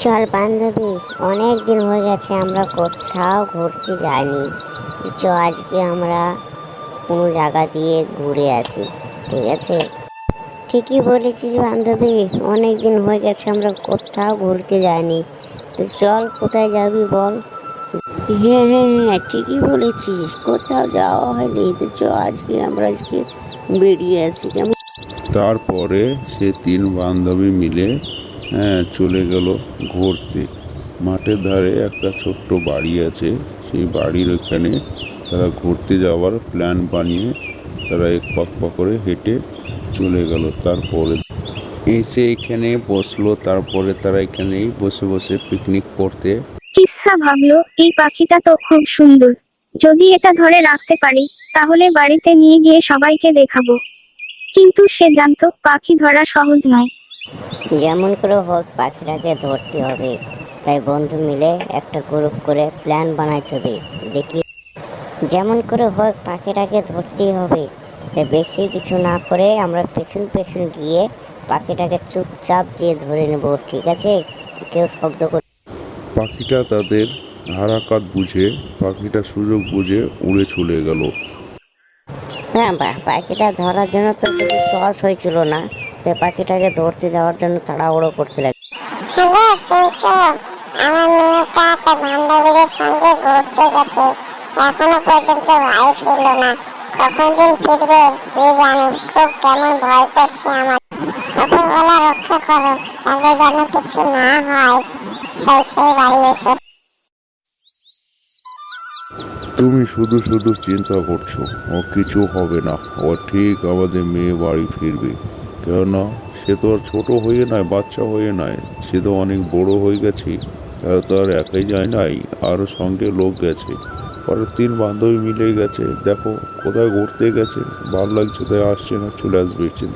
চল বান্ধবী, অনেক দিন হয়ে গেছে আমরা কোথাও ঘুরতে যাইনি। আজকে আমরা কোনো জায়গা দিয়ে ঘুরে আসি, ঠিক আছে? ঠিকই বলেছিস বান্ধবী, অনেক দিন হয়ে গেছে আমরা কোথাও ঘুরতে যাইনি। তো চল, কোথায় যাবি বল? হ্যাঁ হ্যাঁ হ্যাঁ, ঠিকই বলেছিস, কোথাও যাওয়া হয়নি। তো আজকে বেরিয়ে আসি, কেমন? তারপরে সে তিন বান্ধবী মিলে চলে গেল ঘুরতে। মাঠের ধারে একটা ছোট্ট বাড়ি আছে, সেই বাড়ির ওখানে তারা ঘুরতে যাওয়ার প্ল্যান বানিয়ে তারা এক পাক করে হেঁটে চলে গেল। তারপরে এসে এখানে বসলো। তারপরে তারা এখানেই বসে বসে পিকনিক করতে। কিসা ভাবলো, এই পাখিটা তো খুব সুন্দর। যদি এটা ধরে রাখতে পারি, তাহলে বাড়িতে নিয়ে গিয়ে সবাইকে দেখাবো। কিন্তু সে জানতো পাখি ধরা সহজ নয়। যেমন করে হোক পাখিটাকে ধরতে হবে। তাই বন্ধু মিলে একটা গ্রুপ করে প্ল্যান বানাইতে হবে। দেখি, যেমন করে হোক পাখিটাকে ধরতেই হবে। তাই বেশি কিছু না করে আমরা পেছন পেছন গিয়ে পাখিটাকে চুপচাপ যেয়ে ধরে নেব, ঠিক আছে? কেউ শব্দ করে। পাখিটা তাদের হারাকাত বুঝে, পাখিটা সুযোগ বুঝে উড়ে চলে গেল। হ্যাঁ, পাখিটা ধরার জন্য তো শুধু টস হয়েছিল না, তাই পাখিটাকে ধরতে যাওয়ার জন্য তাড়াহুড়ো করতে লাগে। হ্যালো, শুনছো? আমার মেয়েটা তার বান্ধবীদের সঙ্গে ঘুরতে গেছে, এখনো পর্যন্ত বাড়ি ফিরলো না। কখন যে ফিরবে কে জানে। খুব কেমন ভয় করছে আমার। ওপরওয়ালা রক্ষা করো, তবে যেন কিছু না হয়। সেই বাড়ি এসো। তুমি শুধু শুধু চিন্তা করছো, ও কিছু হবে না। ও ঠিক আমাদের মেয়ে বাড়ি ফিরবে। কেননা সে তো আর ছোট হয়ে নয়, বাচ্চা হয়ে নয়, সে তো অনেক বড় হয়ে গেছে। তারা তো আর একাই যায় নাই, আরও সঙ্গে লোক গেছে। পরে তিন বান্ধবী মিলে গেছে। দেখো কোথায় ঘুরতে গেছে, ভালো লাগছে তাই আসছে, না চলে আসবে। চিন্তা